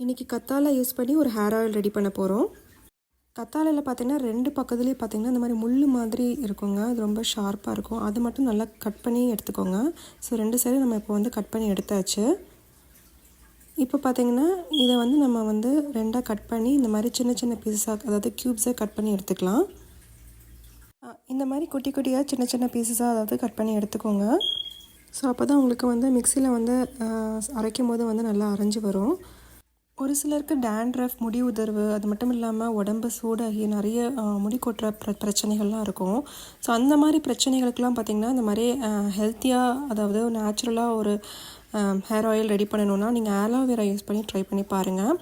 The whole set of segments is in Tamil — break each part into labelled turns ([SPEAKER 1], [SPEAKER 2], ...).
[SPEAKER 1] இன்றைக்கி கத்தாழை யூஸ் பண்ணி ஒரு ஹேர் ஆயில் ரெடி பண்ண போகிறோம். கத்தாழையில் பார்த்திங்கன்னா 2 பக்கத்துலேயும் பார்த்திங்கன்னா இந்த மாதிரி முள் மாதிரி இருக்குங்க. அது ரொம்ப ஷார்ப்பாக இருக்கும். அது மட்டும் நல்லா கட் பண்ணி எடுத்துக்கோங்க. ஸோ 2 சைடும் நம்ம இப்போ வந்து கட் பண்ணி எடுத்தாச்சு. இப்போ பார்த்திங்கன்னா இதை வந்து நம்ம வந்து 2ஆக கட் பண்ணி இந்த மாதிரி சின்ன சின்ன பீஸஸாக, அதாவது க்யூப்ஸாக கட் பண்ணி எடுத்துக்கலாம். இந்த மாதிரி குட்டி குட்டியாக சின்ன சின்ன பீஸஸாக அதாவது கட் பண்ணி எடுத்துக்கோங்க. ஸோ அப்போ தான் உங்களுக்கு வந்து மிக்சியில் வந்து அரைக்கும் போது வந்து நல்லா அரைஞ்சி வரும். ஒரு சிலருக்கு டேண்ட்ரஃப், முடி உதிர்வு, அது மட்டும் இல்லாமல் உடம்பு சூடாகி நிறைய முடி கொட்டுற பிரச்சனைகள்லாம் இருக்கும். ஸோ அந்த மாதிரி பிரச்சனைகளுக்கெல்லாம் பார்த்திங்கன்னா இந்த மாதிரி ஹெல்த்தியாக, அதாவது நேச்சுரலாக ஒரு ஹேர் ஆயில் ரெடி பண்ணணுன்னா நீங்கள் ஆலோவேரா யூஸ் பண்ணி ட்ரை பண்ணி பாருங்கள்.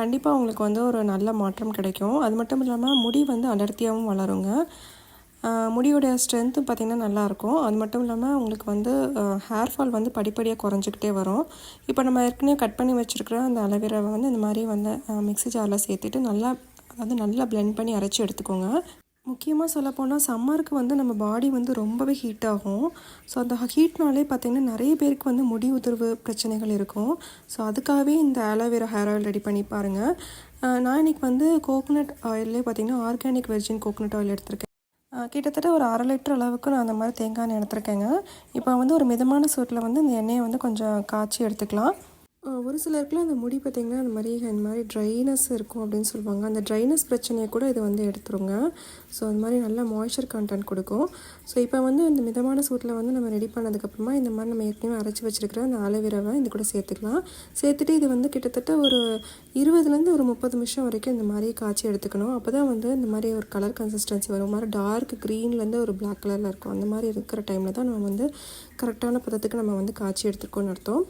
[SPEAKER 1] கண்டிப்பாக உங்களுக்கு வந்து ஒரு நல்ல மாற்றம் கிடைக்கும். அது மட்டும் இல்லாமல் முடி வந்து அடர்த்தியாகவும் வளருங்க. முடியோடைய ஸ்ட்ரென்த்து பார்த்திங்கன்னா நல்லாயிருக்கும். அது மட்டும் இல்லாமல் உங்களுக்கு வந்து ஹேர் ஃபால் வந்து படிப்படியாக குறைஞ்சிக்கிட்டே வரும். இப்போ நம்ம ஏற்கனவே கட் பண்ணி வச்சுருக்கிற அந்த அலோவேராவை வந்து இந்த மாதிரி வந்து மிக்ஸி ஜாரில் சேர்த்துட்டு நல்லா பிளெண்ட் பண்ணி அரைச்சி எடுத்துக்கோங்க. முக்கியமாக சொல்லப்போனால் சம்மருக்கு வந்து நம்ம பாடி வந்து ரொம்பவே ஹீட் ஆகும். ஸோ அந்த ஹீட்னாலே பார்த்திங்கன்னா நிறைய பேருக்கு வந்து முடி உதிர்வு பிரச்சனைகள் இருக்கும். ஸோ அதுக்காகவே இந்த ஆலோவேரா ஹேர் ஆயில் ரெடி பண்ணி பாருங்கள். நான் இன்றைக்கி வந்து கோகோனட் ஆயிலே பார்த்திங்கன்னா ஆர்கானிக் வெர்ஜின் கோகோனட் ஆயில் எடுத்திருக்கேன். கிட்டத்தட்ட ஒரு 1/2 லிட்டர் அளவுக்கு நான் அந்த மாதிரி தேங்காய் எண்ணெய் எடுத்துருக்கேங்க. இப்போ வந்து ஒரு மிதமான சூட்டில் வந்து இந்த எண்ணெயை வந்து கொஞ்சம் காய்ச்சி எடுத்துக்கலாம். ஒரு சிலருக்குலாம் அந்த முடி பார்த்திங்கன்னா இந்த மாதிரி ட்ரைனஸ் இருக்கும் அப்படின்னு சொல்லுவாங்க. அந்த ட்ரைனஸ் பிரச்சனையை கூட இது வந்து எடுத்துருங்க. ஸோ அந்த மாதிரி நல்லா மாய்ஸ்சர் கண்டென்ட் கொடுக்கும். ஸோ இப்போ வந்து இந்த மிதமான சூட்டில் வந்து நம்ம ரெடி பண்ணதுக்கப்புறமா இந்த மாதிரி நம்ம ஏற்கனவே அரைச்சி வச்சுருக்கிற அந்த ஆலோவேராவை இது கூட சேர்த்துக்கலாம். சேர்த்துட்டு இது வந்து கிட்டத்தட்ட ஒரு 20லேருந்து ஒரு 30 நிமிஷம் வரைக்கும் இந்த மாதிரி காய்ச்சி எடுத்துக்கணும். அப்போ தான் வந்து இந்த மாதிரி ஒரு கலர் கன்சிஸ்டன்சி வரும். மாதிரி டார்க் க்ரீன்லேருந்து ஒரு பிளாக் கலரில் இருக்கும். அந்த மாதிரி இருக்கிற டைமில் தான் நம்ம வந்து கரெக்டான பதத்துக்கு நம்ம வந்து காய்ச்சி எடுத்துருக்கோன்னு அர்த்தம்.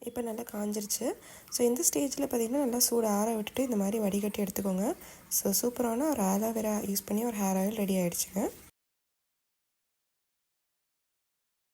[SPEAKER 1] இப்போ நல்லா காஞ்சிருச்சு. ஸோ இந்த ஸ்டேஜில் பார்த்திங்கன்னா நல்லா சூடு ஆற விட்டுட்டு இந்த மாதிரி வடிகட்டி எடுத்துக்கோங்க. ஸோ சூப்பரான ஒரு ஆலோவேரா யூஸ் பண்ணி ஒரு ஹேர் ஆயில் ரெடி ஆகிடுச்சுங்க.